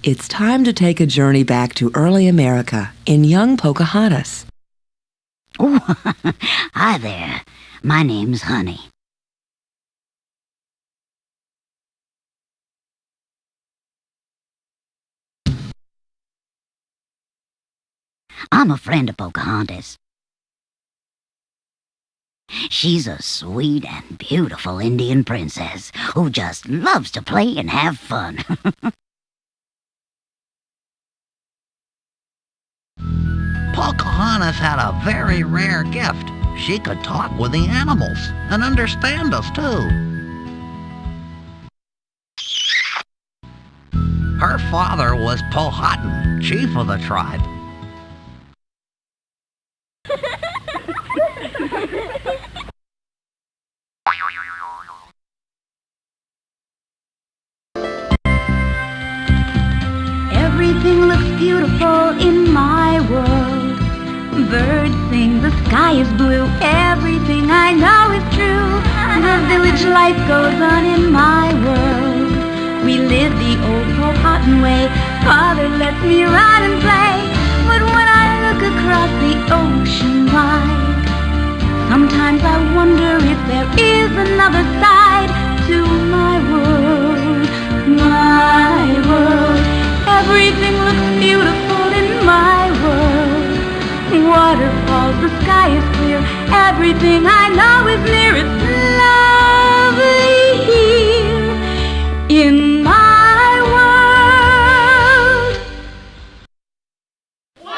It's time to take a journey back to early America in young Pocahontas. Oh, hi there. My name's Honey. I'm a friend of Pocahontas. She's a sweet and beautiful Indian princess who just loves to play and have fun. Pocahontas had a very rare gift. She could talk with the animals and understand us, too. Her father was Powhatan, chief of the tribe. Everything looks beautiful in my world. Birds sing, the sky is blue. Everything I know is true. The village life goes on in my world. We live the old Powhatan way. Father lets me run and play. But when I look across the ocean wide, sometimes I wonder if there is another side to my world. My world. Everything looks beautiful in my world. Waterfalls, the sky is clear. Everything I know is near. It's lovely here in my world. Wow!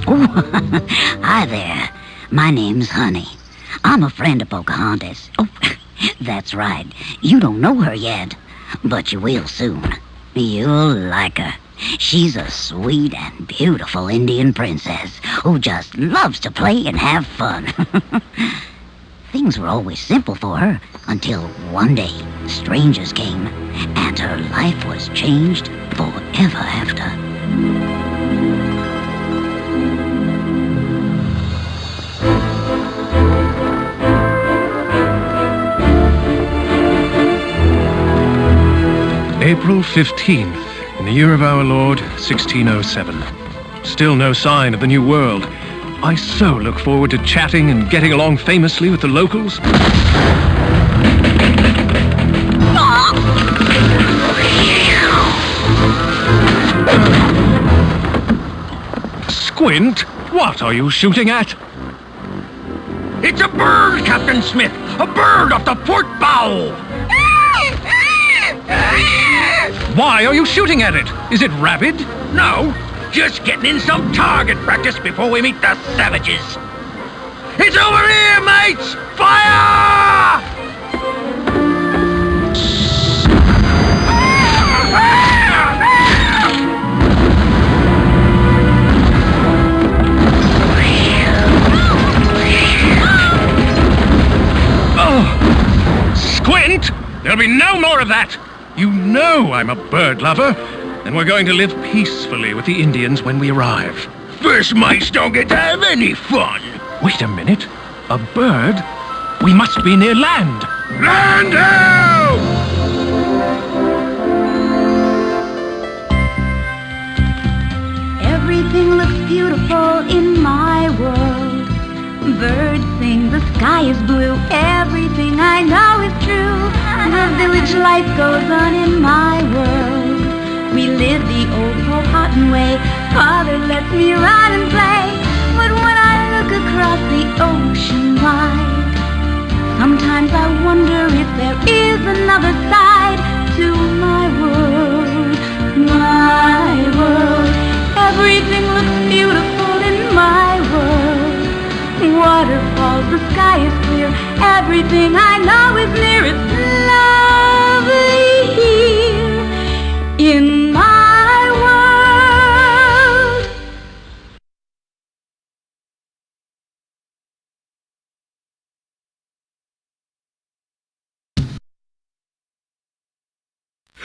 Oh, hi there. My name's Honey. I'm a friend of Pocahontas. Oh, that's right. You don't know her yet, but you will soon. You'll like her. She's a sweet and beautiful Indian princess who just loves to play and have fun. Things were always simple for her until one day strangers came and her life was changed forever after. April 15th, in the year of our Lord, 1607. Still no sign of the New World. I so look forward to chatting and getting along famously with the locals. Squint, what are you shooting at? It's a bird, Captain Smith! A bird off the port bow! Why are you shooting at it? Is it rabid? No, just getting in some target practice before we meet the savages. It's over here, mates! Fire! Oh! Squint! There'll be no more of that! You know I'm a bird lover, and we're going to live peacefully with the Indians when we arrive. First mates don't get to have any fun. Wait a minute. A bird? We must be near land. Land ho! Everything looks beautiful in my world. Birds sing, the sky is blue. Everything I know is true. The village life goes on in my world. We live the old Powhatan way. Father lets me run and play. But when I look across the ocean wide, sometimes I wonder if there is another side to my world. My world. Everything looks beautiful in my world. Waterfalls, the sky is clear. Everything I know is near. It's lovely here in my world.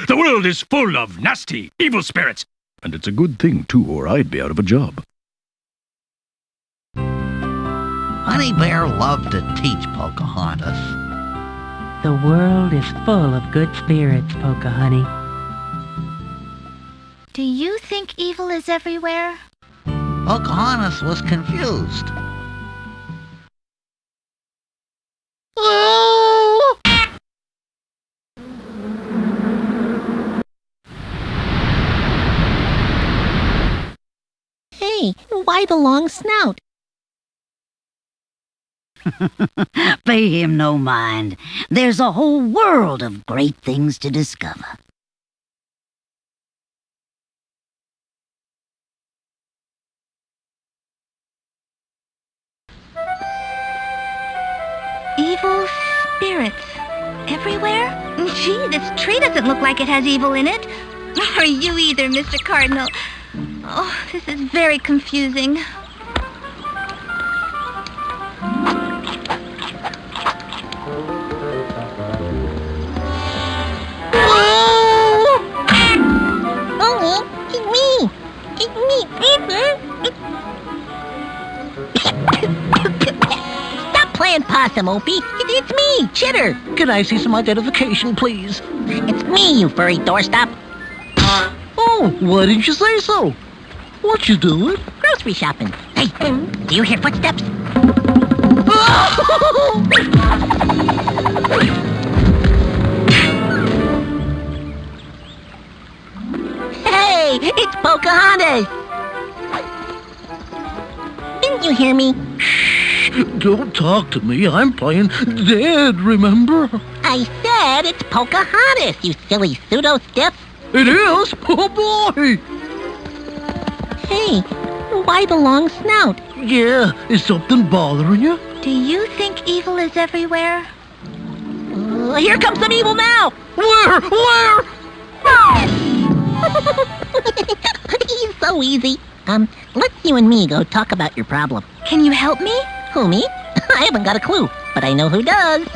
The world is full of nasty, evil spirits. And it's a good thing, too, or I'd be out of a job. Honey Bear loved to teach Pocahontas. The world is full of good spirits, Pocahoney. Do you think evil is everywhere? Pocahontas was confused. Hey, why the long snout? Pay him no mind. There's a whole world of great things to discover. Evil spirits. Everywhere? Gee, this tree doesn't look like it has evil in it. Or you either, Mr. Cardinal. Oh, this is very confusing. Oh, it's me! It's me! Stop playing possum, Opie! It's me, Chitter! Can I see some identification, please? It's me, you furry doorstop! Oh, why didn't you say so? What you doing? Grocery shopping. Hey, do you hear footsteps? Hey, it's Pocahontas! Didn't you hear me? Shh, don't talk to me. I'm playing dead, remember? I said it's Pocahontas, you silly pseudo-stiff. It is? Oh, boy! Hey, why the long snout? Yeah, is something bothering you? Do you think evil is everywhere? Here comes some evil now! Where? Where? He's so easy. Let's you and me go talk about your problem. Can you help me? Who, me? I haven't got a clue, but I know who does.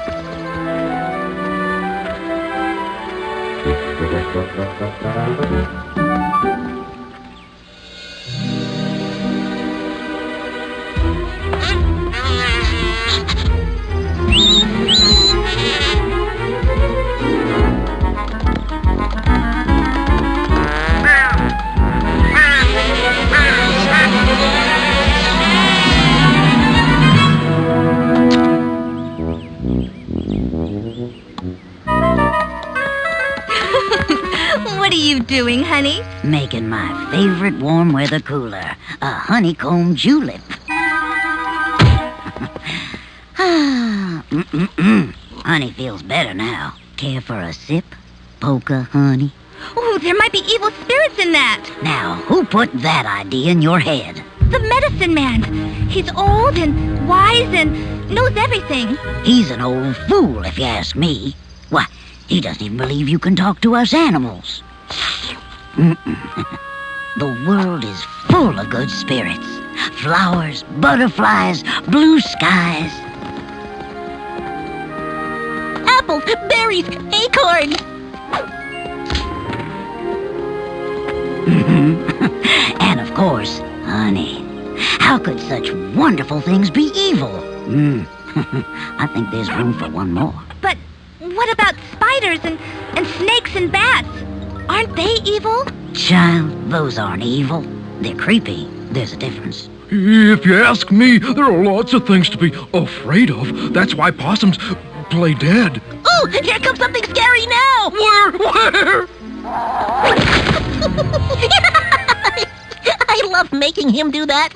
What are you doing, honey? Making my favorite warm weather cooler, a honeycomb julep. Honey feels better now. Care for a sip? Poca, honey? Oh, there might be evil spirits in that. Now, who put that idea in your head? The medicine man. He's old and wise and knows everything. He's an old fool, if you ask me. Why, he doesn't even believe you can talk to us animals. The world is full of good spirits. Flowers, butterflies, blue skies. Apples, berries, acorns. And of course, honey. How could such wonderful things be evil? I think there's room for one more. But what about spiders and snakes and bats? Aren't they evil? Child, those aren't evil. They're creepy. There's a difference. If you ask me, there are lots of things to be afraid of. That's why possums play dead. Oh, here comes something scary now! Where? I love making him do that.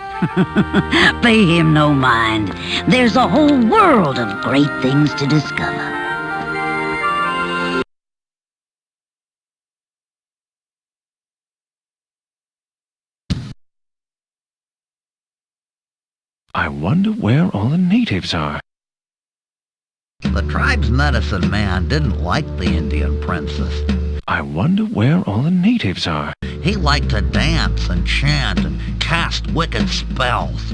Pay him no mind. There's a whole world of great things to discover. I wonder where all the natives are. The tribe's medicine man didn't like the Indian princess. I wonder where all the natives are. He liked to dance and chant and cast wicked spells.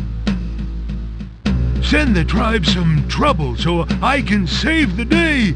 Send the tribe some trouble so I can save the day.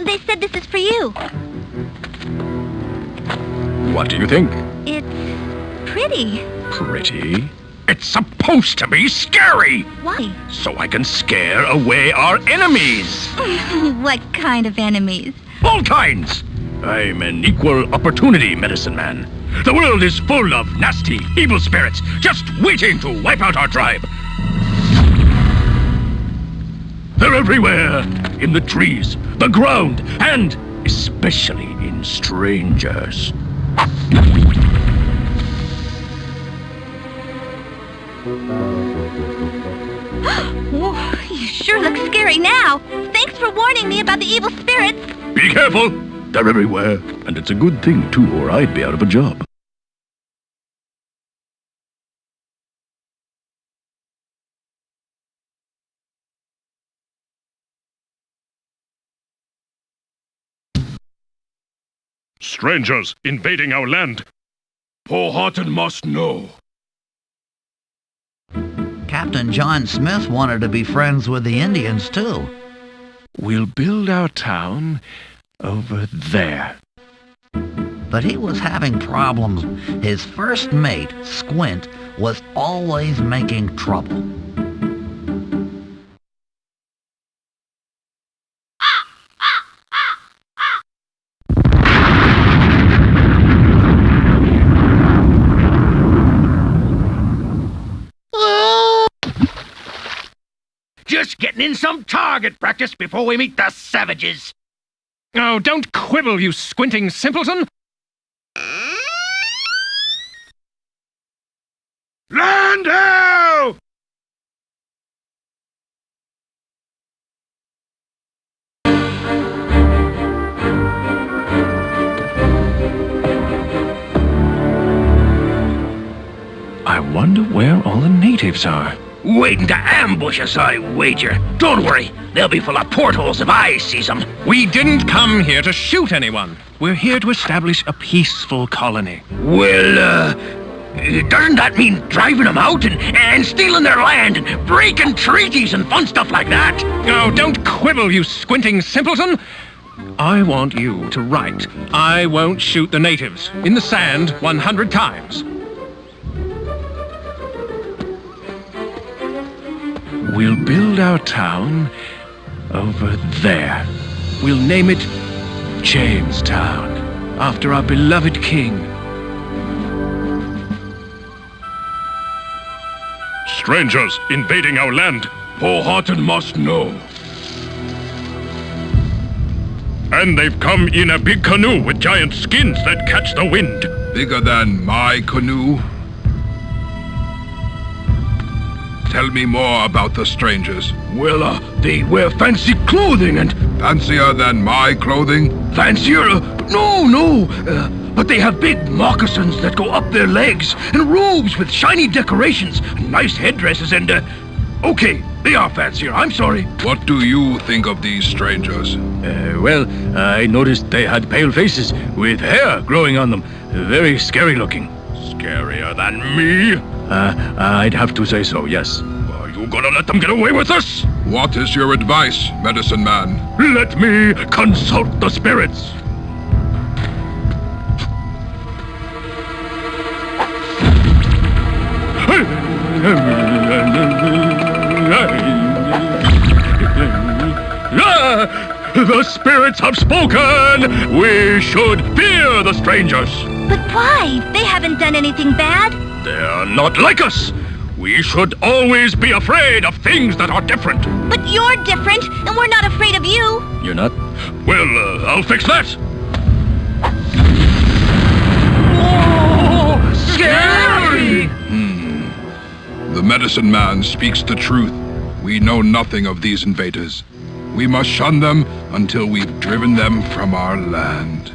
They said this is for you. What do you think? It's pretty. Pretty? It's supposed to be scary! Why? So I can scare away our enemies! What kind of enemies? All kinds! I'm an equal opportunity medicine man. The world is full of nasty, evil spirits just waiting to wipe out our tribe. They're everywhere. In the trees, the ground, and especially in strangers. Oh, you sure look scary now. Thanks for warning me about the evil spirits. Be careful! They're everywhere. And it's a good thing, too, or I'd be out of a job. Strangers invading our land. Powhatan must know. Captain John Smith wanted to be friends with the Indians, too. We'll build our town over there. But he was having problems. His first mate, Squint, was always making trouble. Just getting in some target practice before we meet the savages. Oh, don't quibble, you squinting simpleton! Land ho! I wonder where all the natives are. Waiting to ambush us, I wager. Don't worry, they'll be full of portholes if I see them. We didn't come here to shoot anyone. We're here to establish a peaceful colony. Well, doesn't that mean driving them out and stealing their land and breaking treaties and fun stuff like that? Oh, don't quibble, you squinting simpleton! I want you to write, "I won't shoot the natives," in the sand 100 times. We'll build our town over there. We'll name it Jamestown, after our beloved king. Strangers invading our land. Powhatan must know. And they've come in a big canoe with giant skins that catch the wind. Bigger than my canoe? Tell me more about the strangers. Well, they wear fancy clothing and... Fancier than my clothing? Fancier? No. But they have big moccasins that go up their legs, and robes with shiny decorations, and nice headdresses, and... Okay, they are fancier, I'm sorry. What do you think of these strangers? Well, I noticed they had pale faces with hair growing on them. Very scary looking. Scarier than me? I'd have to say so, yes. Are you gonna let them get away with us? What is your advice, medicine man? Let me consult the spirits. The spirits have spoken! We should fear the strangers! But why? They haven't done anything bad. They're not like us! We should always be afraid of things that are different! But you're different, and we're not afraid of you. You're not? Well, I'll fix that! Oh, scary! The medicine man speaks the truth. We know nothing of these invaders. We must shun them until we've driven them from our land.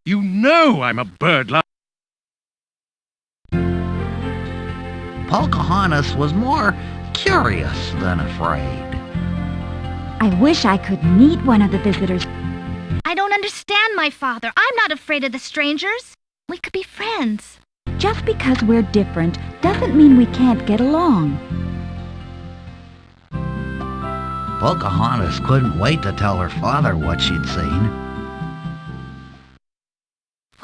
You know I'm a bird lover. Pocahontas was more curious than afraid. I wish I could meet one of the visitors. I don't understand my father. I'm not afraid of the strangers. We could be friends. Just because we're different doesn't mean we can't get along. Pocahontas couldn't wait to tell her father what she'd seen.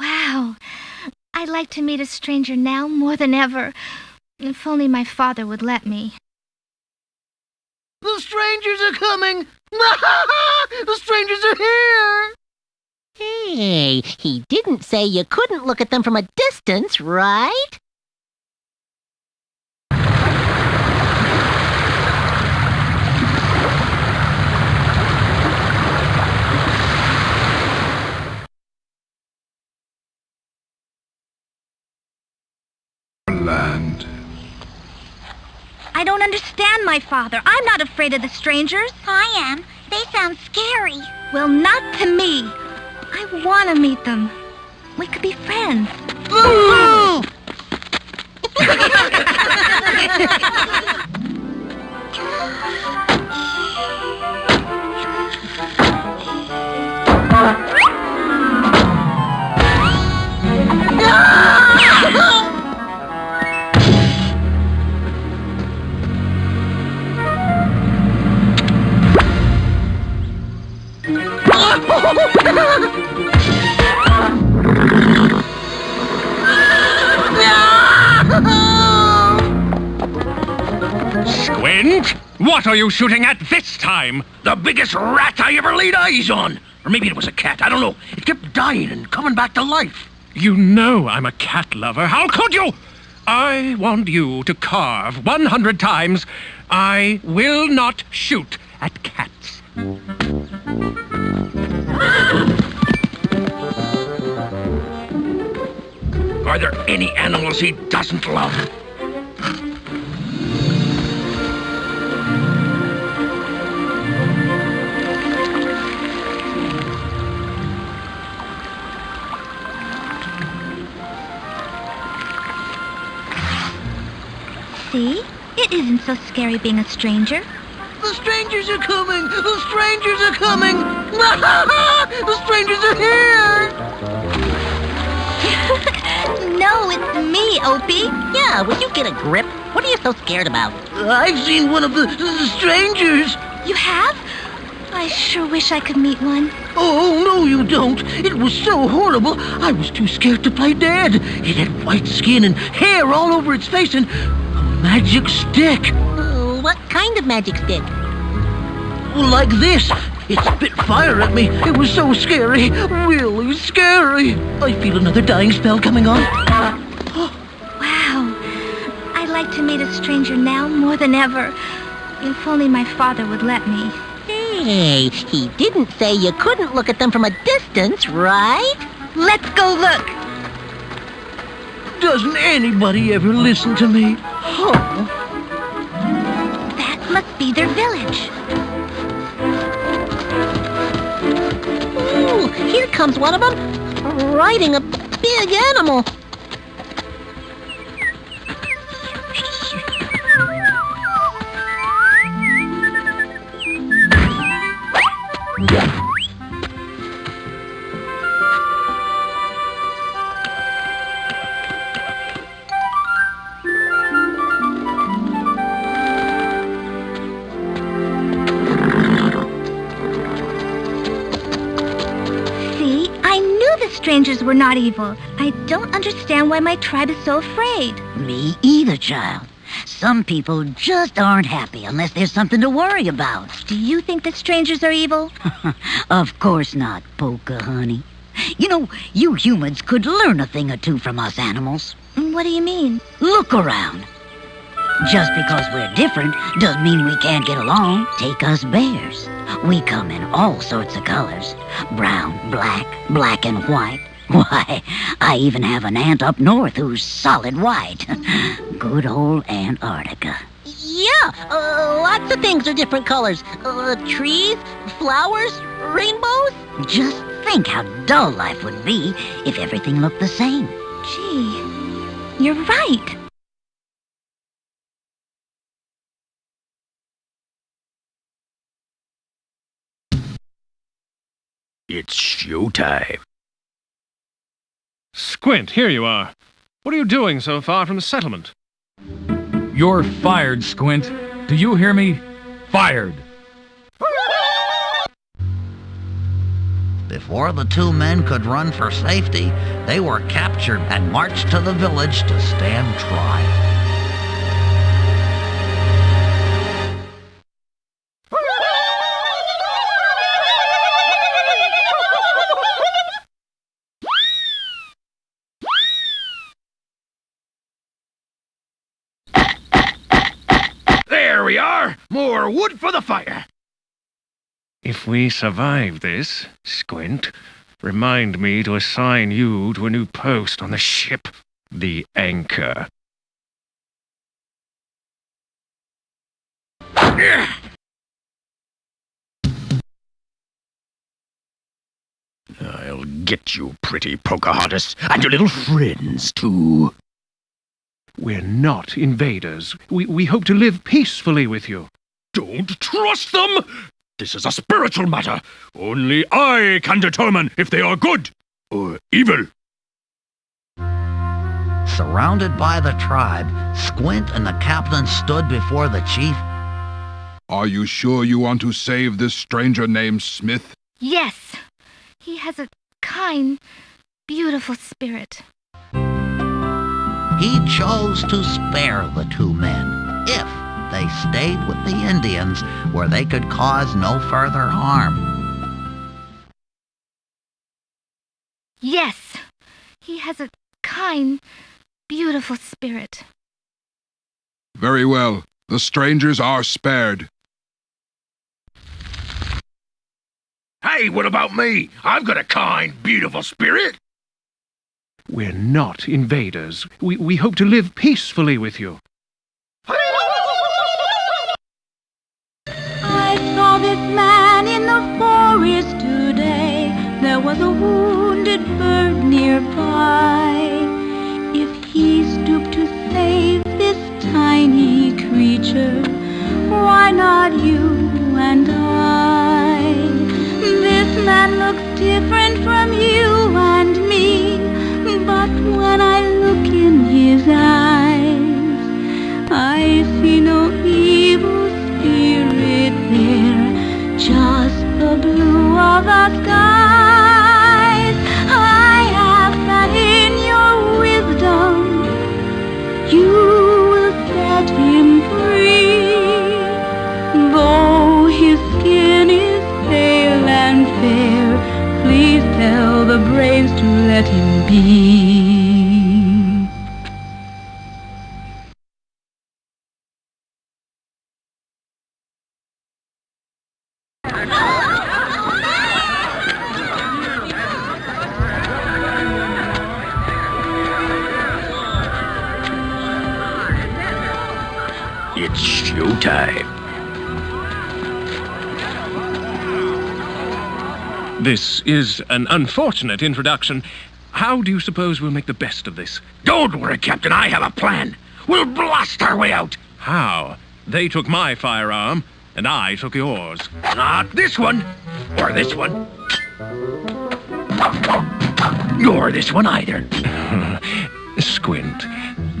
Wow. I'd like to meet a stranger now more than ever. If only my father would let me. The strangers are coming! The strangers are here! Hey, he didn't say you couldn't look at them from a distance, right? Land. I don't understand my father. I'm not afraid of the strangers. I am. They sound scary. Well, not to me. I want to meet them. We could be friends. Squint? What are you shooting at this time? The biggest rat I ever laid eyes on. Or maybe it was a cat, I don't know. It kept dying and coming back to life. You know I'm a cat lover. How could you? I want you to carve 100 times. I will not shoot at cats. Are there any animals he doesn't love? See? It isn't so scary being a stranger. The strangers are coming! The strangers are coming! The strangers are here! No, it's me, Opie. Yeah, will you get a grip? What are you so scared about? I've seen one of the strangers! You have? I sure wish I could meet one. Oh, no, you don't. It was so horrible, I was too scared to play dead. It had white skin and hair all over its face and a magic stick. What kind of magic stick? Like this. It spit fire at me. It was so scary. Really scary. I feel another dying spell coming on. Wow. I'd like to meet a stranger now more than ever. If only my father would let me. Hey, he didn't say you couldn't look at them from a distance, right? Let's go look. Doesn't anybody ever listen to me? Oh. That must be their village. Ooh, here comes one of them, riding a big animal. Strangers were not evil. I don't understand why my tribe is so afraid. Me either, child. Some people just aren't happy unless there's something to worry about. Do you think that strangers are evil? Of course not, Poca, honey. You know, you humans could learn a thing or two from us animals. What do you mean? Look around. Just because we're different doesn't mean we can't get along. Take us bears. We come in all sorts of colors. Brown, black and white. Why, I even have an aunt up north who's solid white. Good old Antarctica. Yeah, lots of things are different colors. Trees, flowers, rainbows. Just think how dull life would be if everything looked the same. Gee, you're right. It's showtime. Squint, here you are. What are you doing so far from the settlement? You're fired, Squint. Do you hear me? Fired! Before the two men could run for safety, they were captured and marched to the village to stand trial. There we are! More wood for the fire! If we survive this, Squint, remind me to assign you to a new post on the ship, the Anchor. I'll get you, pretty Pocahontas, and your little friends, too. We're not invaders. We hope to live peacefully with you. Don't trust them! This is a spiritual matter. Only I can determine if they are good or evil. Surrounded by the tribe, Squint and the captain stood before the chief. Are you sure you want to save this stranger named Smith? Yes. He has a kind, beautiful spirit. He chose to spare the two men if they stayed with the Indians where they could cause no further harm. Yes. He has a kind, beautiful spirit. Very well. The strangers are spared. Hey, what about me? I've got a kind, beautiful spirit. We're not invaders. We hope to live peacefully with you. I saw this man in the forest today. There was a wounded bird nearby. If he stooped to save this tiny creature, why not you and I? This man looks different from you and me, but when I look in his eyes, I see no evil spirit there, just the blue of the skies. I ask that in your wisdom you will set him free. Though his skin is pale and fair, please tell the braves to let him be. It's showtime. This is an unfortunate introduction. How do you suppose we'll make the best of this? Don't worry, Captain. I have a plan. We'll blast our way out. How? They took my firearm, and I took yours. Not this one. Or this one. Nor this one either. Squint,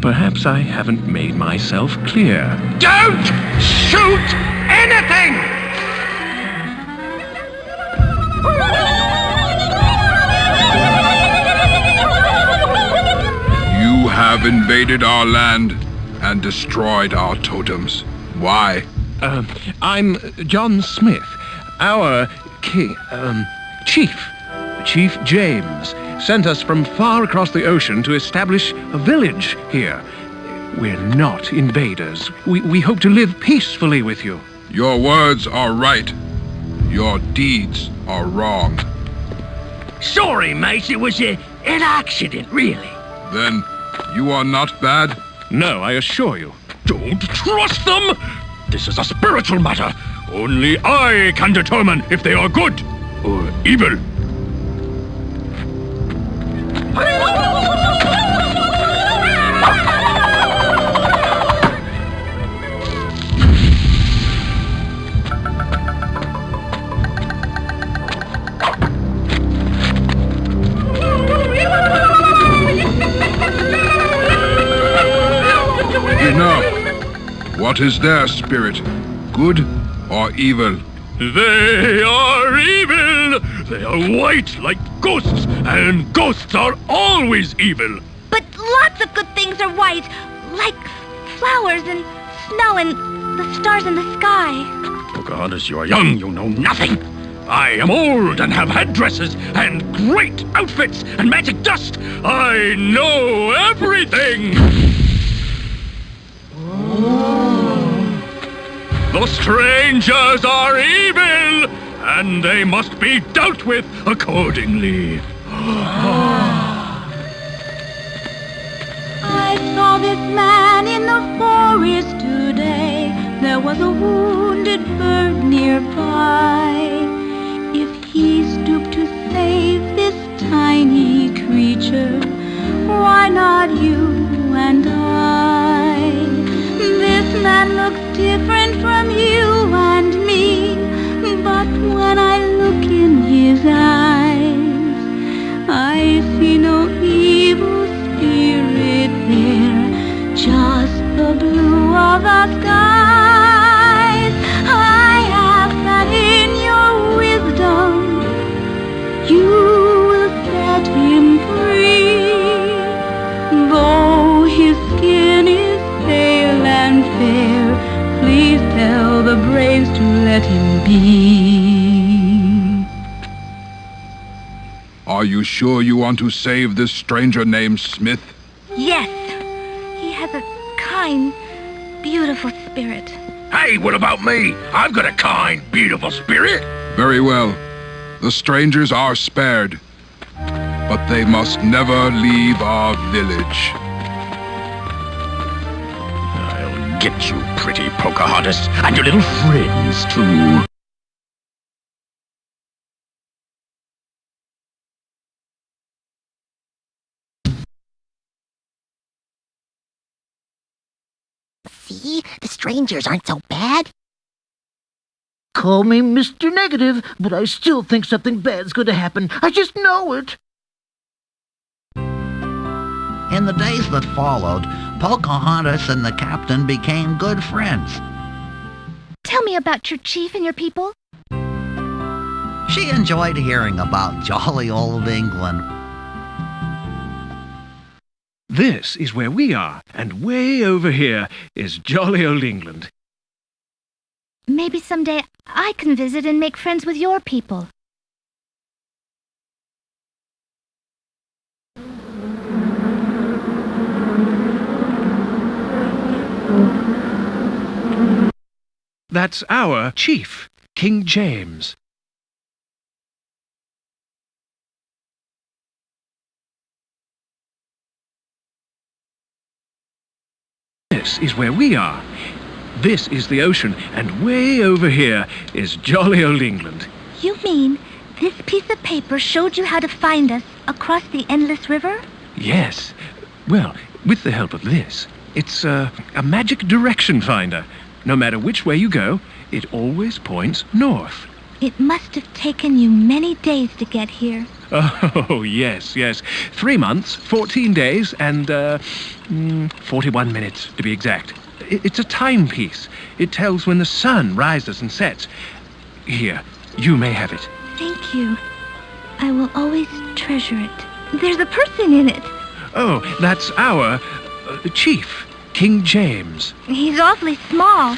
perhaps I haven't made myself clear. Don't shoot anything! You have invaded our land and destroyed our totems. Why? I'm John Smith. Our Chief James sent us from far across the ocean to establish a village here. We're not invaders. We hope to live peacefully with you. Your words are right. Your deeds are wrong. Sorry, mates. It was an accident, really. Then you are not bad? No, I assure you. Don't trust them! This is a spiritual matter. Only I can determine if they are good or evil. What is their spirit? Good or evil? They are evil! They are white like ghosts, and ghosts are always evil! But lots of good things are white, like flowers and snow and the stars in the sky. Pocahontas, you are young, you know nothing. I am old and have headdresses and great outfits and magic dust. I know everything! The strangers are evil, and they must be dealt with accordingly. I saw this man in the forest today. There was a wounded bird nearby. If he stooped to save this tiny creature, why not you and I? This man looks different from you and me, but when I look in his eyes, I see no evil spirit there, just the blue of the skies. I ask that in your wisdom you will set him free, though his skin is pale and fair. Please tell the braves to let him be. Are you sure you want to save this stranger named Smith? Yes, he has a kind, beautiful spirit. Hey, what about me? I've got a kind, beautiful spirit. Very well. The strangers are spared, but they must never leave our village. I'll get you, pretty Pocahontas, and your little friends, too. See? The strangers aren't so bad. Call me Mr. Negative, but I still think something bad's going to happen. I just know it. In the days that followed, Pocahontas and the captain became good friends. Tell me about your chief and your people. She enjoyed hearing about jolly old England. This is where we are, and way over here is jolly old England. Maybe someday I can visit and make friends with your people. That's our chief, King James. This is where we are. This is the ocean, and way over here is jolly old England. You mean this piece of paper showed you how to find us across the endless river? Yes. Well, with the help of this, it's a magic direction finder. No matter which way you go, it always points north. It must have taken you many days to get here. Oh, yes, yes. 3 months, 14 days, and 41 minutes, to be exact. It's a timepiece. It tells when the sun rises and sets. Here, you may have it. Thank you. I will always treasure it. There's a person in it. Oh, that's our chief, King James. He's awfully small.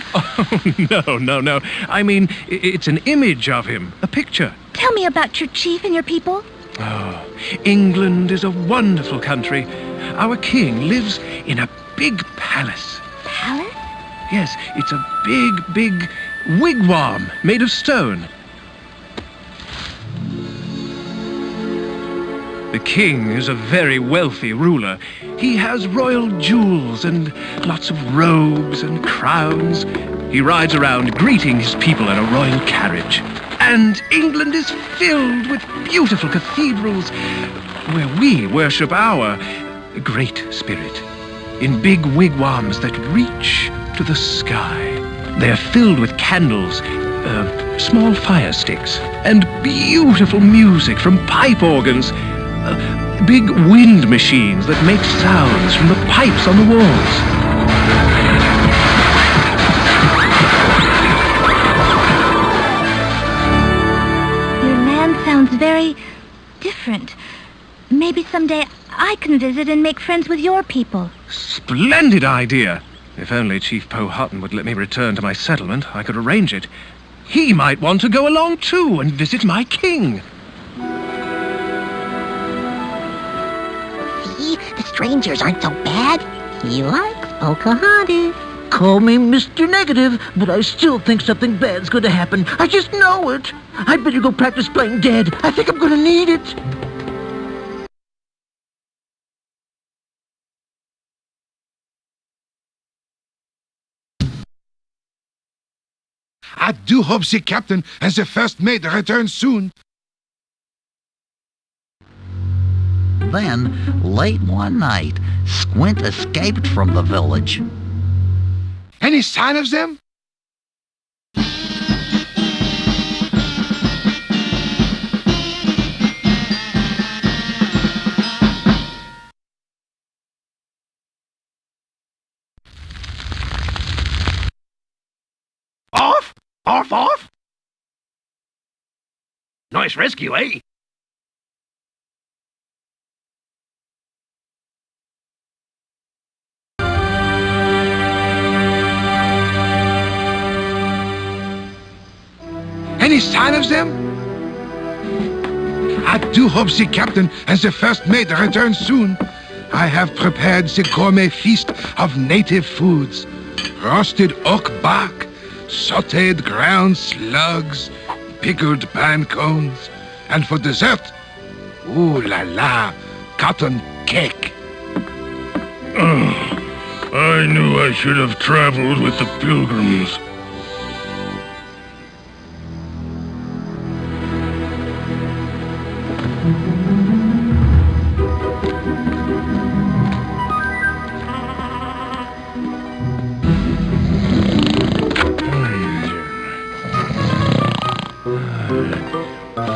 Oh, no. I mean, it's an image of him, a picture. Tell me about your chief and your people. Oh, England is a wonderful country. Our king lives in a big palace. Palace? Yes, it's a big wigwam made of stone. The king is a very wealthy ruler. He has royal jewels and lots of robes and crowns. He rides around greeting his people in a royal carriage. And England is filled with beautiful cathedrals where we worship our Great Spirit in big wigwams that reach to the sky. They're filled with candles, small fire sticks, and beautiful music from pipe organs, big wind machines that make sounds from the pipes on the walls. seems very different. Maybe someday I can visit and make friends with your people. Splendid idea! If only Chief Powhatan would let me return to my settlement, I could arrange it. He might want to go along too and visit my king. See, the strangers aren't so bad. He likes Pocahontas. Call me Mr. Negative, but I still think something bad's going to happen. I just know it. I'd better go practice playing dead. I think I'm going to need it. I do hope the captain and the first mate return soon. Then, late one night, Squint escaped from the village. Any sign of them? Off? Off? Nice rescue, eh? Any sign of them? I do hope the captain and the first mate return soon. I have prepared the gourmet feast of native foods. Roasted oak bark, sautéed ground slugs, pickled pine cones, and for dessert, ooh la la, cotton cake. I knew I should have traveled with the Pilgrims.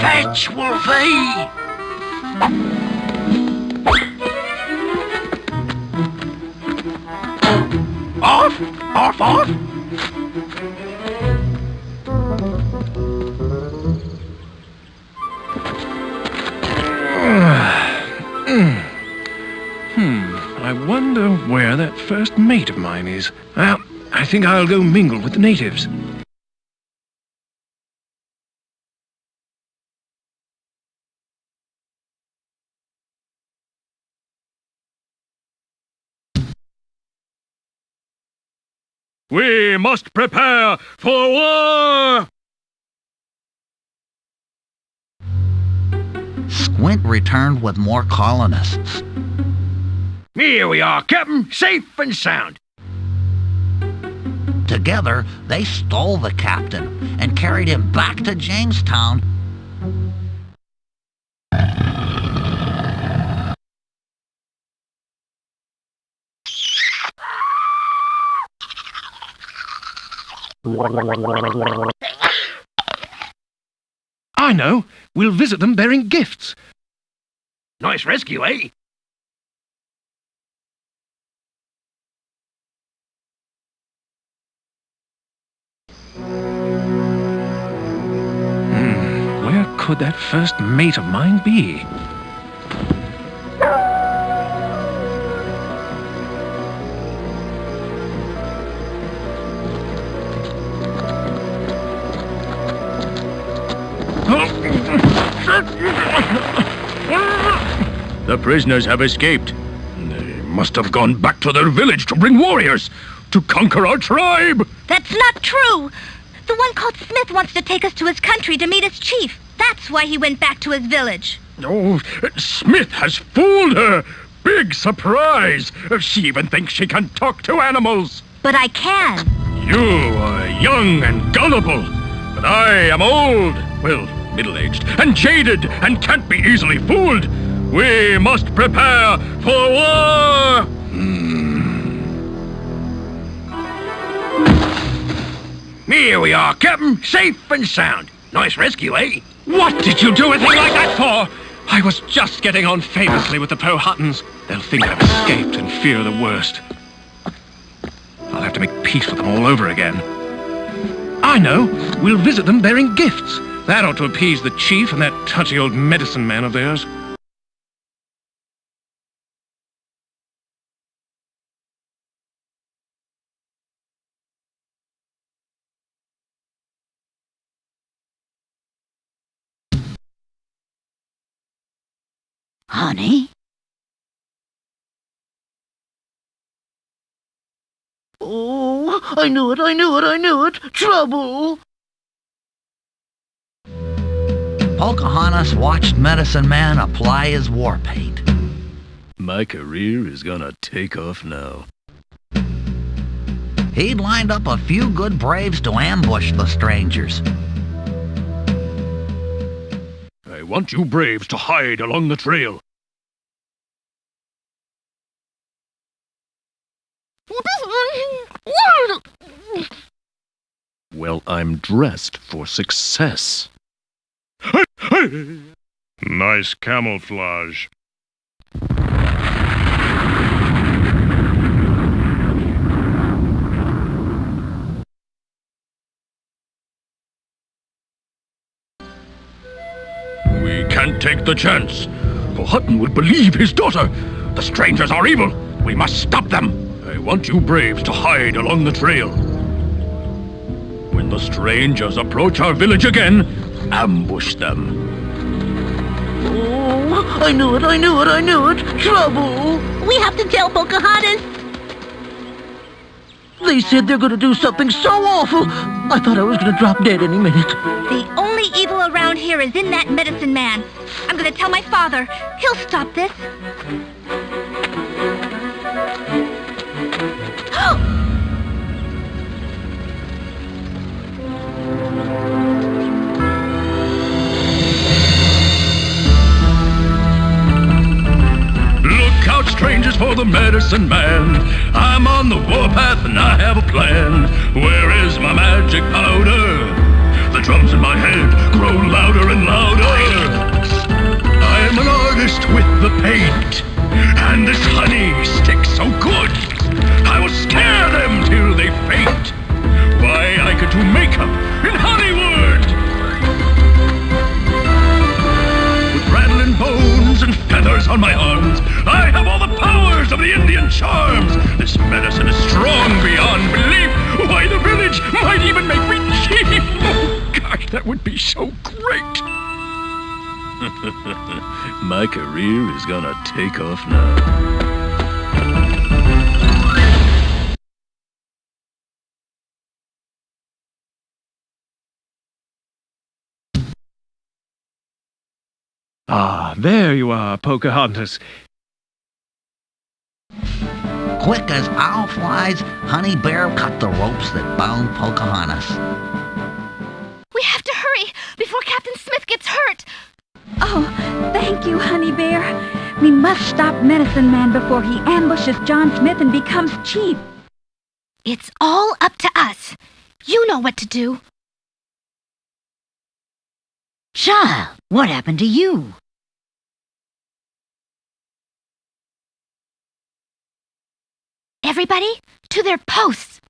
Fetch, Wolfie! Off! I wonder where that first mate of mine is. Well, I think I'll go mingle with the natives. We must prepare for war! Squint returned with more colonists. Here we are, Captain, safe and sound. Together, they stole the captain and carried him back to Jamestown. I know. We'll visit them bearing gifts. Nice rescue, eh? Where could that first mate of mine be? The prisoners have escaped. They must have gone back to their village to bring warriors, to conquer our tribe. That's not true. The one called Smith wants to take us to his country to meet his chief. That's why he went back to his village. Oh, Smith has fooled her. Big surprise. She even thinks she can talk to animals. But I can. You are young and gullible, but I am old. Well, middle-aged and jaded and can't be easily fooled. We must prepare for war! Here we are, Captain, safe and sound. Nice rescue, eh? What did you do a thing like that for? I was just getting on famously with the Powhatans. They'll think I've escaped and fear the worst. I'll have to make peace with them all over again. I know. We'll visit them bearing gifts. That ought to appease the chief and that touchy old medicine man of theirs. Honey? Oh, I knew it. Trouble! Pocahontas watched Medicine Man apply his war paint. My career is gonna take off now. He'd lined up a few good braves to ambush the strangers. I want you braves to hide along the trail. Well, I'm dressed for success. Nice camouflage. We can't take the chance. Powhatan would believe his daughter. The strangers are evil. We must stop them. I want you braves to hide along the trail. When the strangers approach our village again, ambush them. Oh, I knew it. Trouble! We have to tell Pocahontas. They said they're gonna do something so awful. I thought I was gonna drop dead any minute. The only evil around here is in that medicine man. I'm gonna tell my father. He'll stop this. Look out, strangers, for the medicine man. I'm on the warpath and I have a plan. Where is my magic powder? The drums in my head grow louder and louder. I'm an artist with the paint, and this honey sticks so good. I will scare them till they faint. Why, I could do makeup in Hollywood! With rattling bones and feathers on my arms, I have all the powers of the Indian charms. This medicine is strong beyond belief. Why, the village might even make me chief. Oh, gosh, that would be so great. My career is gonna take off now. Ah, there you are, Pocahontas. Quick as owl flies, Honey Bear cut the ropes that bound Pocahontas. We have to hurry before Captain Smith gets hurt. Oh, thank you, Honey Bear. We must stop Medicine Man before he ambushes John Smith and becomes chief. It's all up to us. You know what to do. Child, what happened to you? Everybody, to their posts.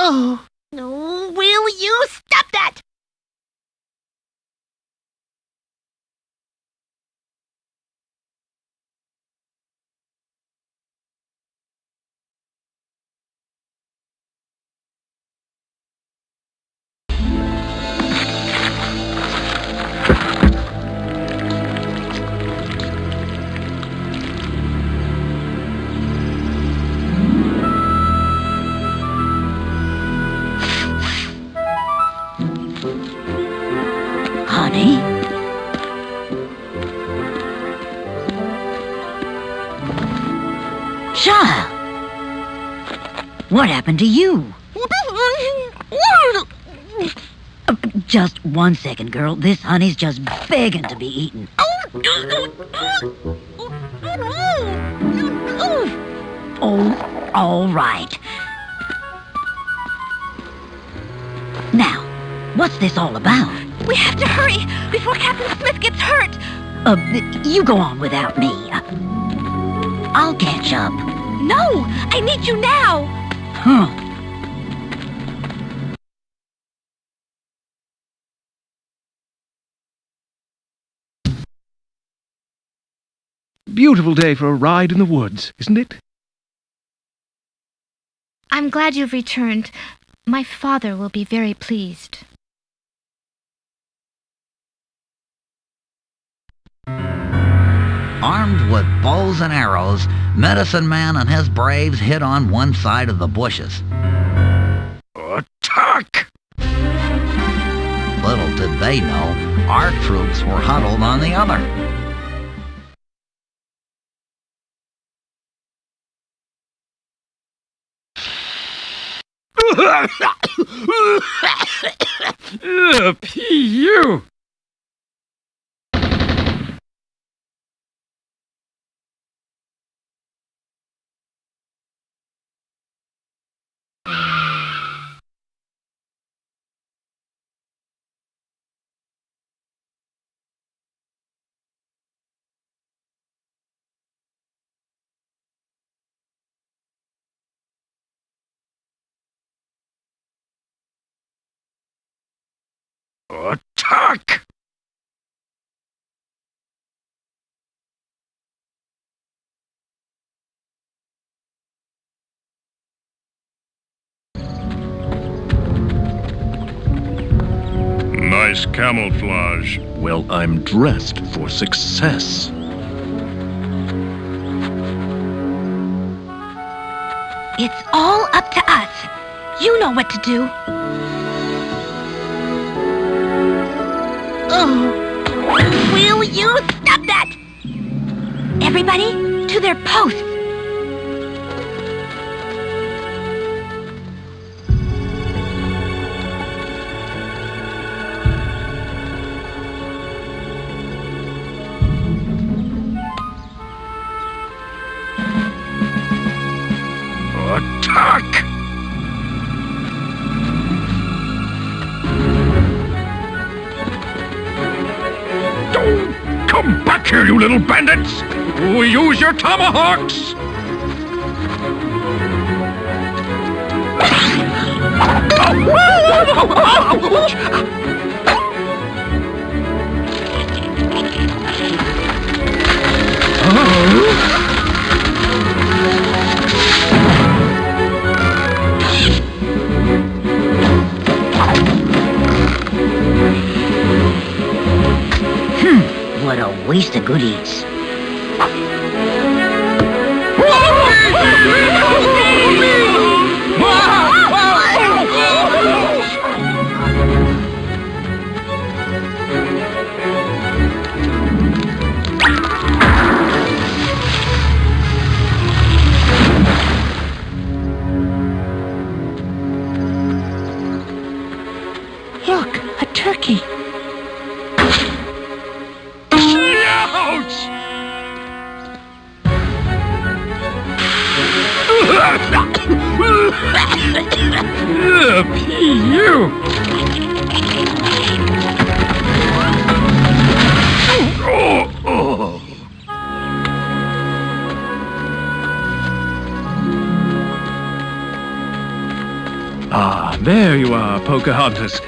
Oh, no, will you stop that? Honey? Child! What happened to you? Just 1 second, girl. This honey's just begging to be eaten. Oh, all right. What's this all about? We have to hurry before Captain Smith gets hurt. You go on without me. I'll catch up. No, I need you now. Huh. Beautiful day for a ride in the woods, isn't it? I'm glad you've returned. My father will be very pleased. Armed with bows and arrows, Medicine Man and his braves hid on one side of the bushes. Attack! Little did they know, our troops were huddled on the other. P.U. Attack! Nice camouflage. Well, I'm dressed for success. It's all up to us. You know what to do. Oh, will you stop that? Everybody, to their posts. Attack! Come back here, you little bandits! Use your tomahawks! What a waste of goodies. Look, a turkey. P.U. Ah, there you are, Pocahontas.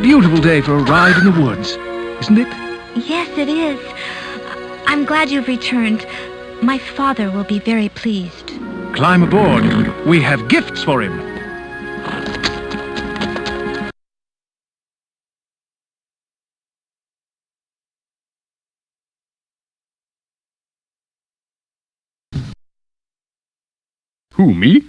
Beautiful day for a ride in the woods, isn't it? Yes, it is. I'm glad you've returned. My father will be very pleased. Climb aboard. We have gifts for him. Who, me?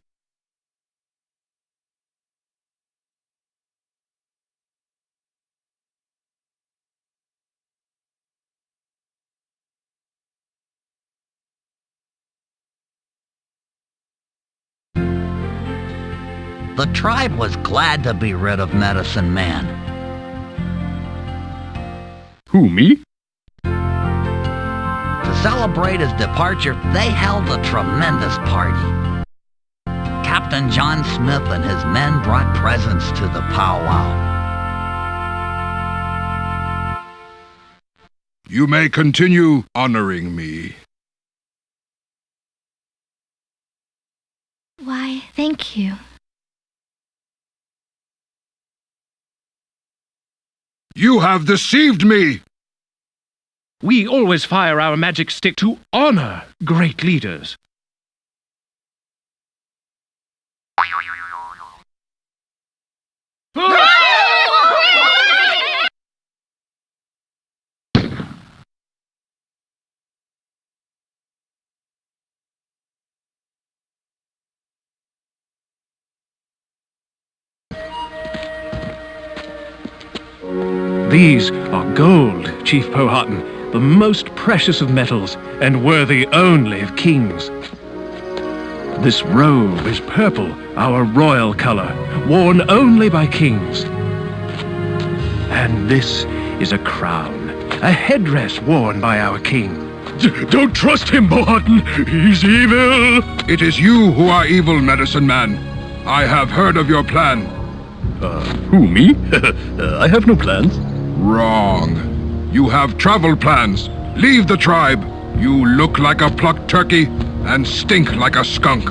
The tribe was glad to be rid of Medicine Man. Who, me? To celebrate his departure, they held a tremendous party. Captain John Smith and his men brought presents to the powwow. You may continue honoring me. Why, thank you. You have deceived me! We always fire our magic stick to honor great leaders. These are gold, Chief Powhatan, the most precious of metals, and worthy only of kings. This robe is purple, our royal color, worn only by kings. And this is a crown, a headdress worn by our king. Don't trust him, Powhatan. He's evil. It is you who are evil, Medicine Man. I have heard of your plan. Who, me? I have no plans. Wrong. You have travel plans. Leave the tribe. You look like a plucked turkey and stink like a skunk.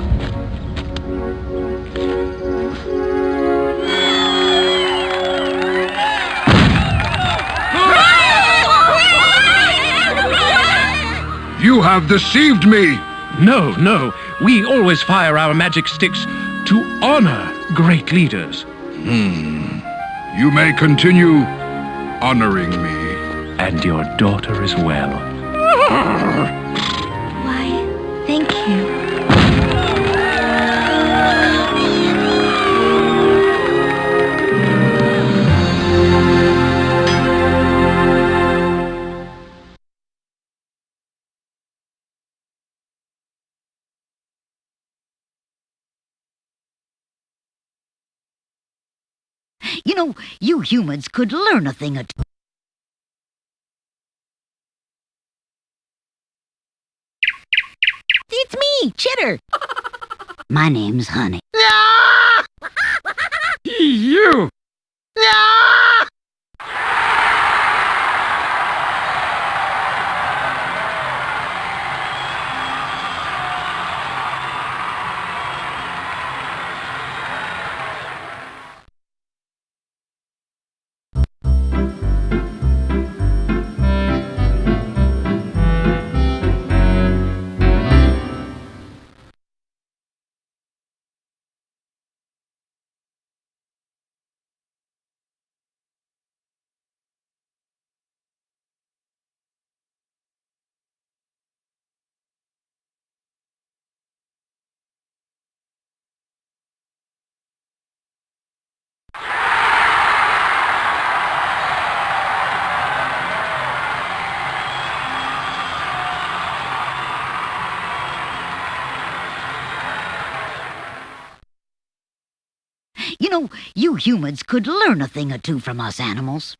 You have deceived me! No. We always fire our magic sticks to honor great leaders. You may continue honoring me. And your daughter as well. Why, thank you. You know, you humans could learn a thing or two. It's me, Chitter. My name's Honey. You! You know, you humans could learn a thing or two from us animals.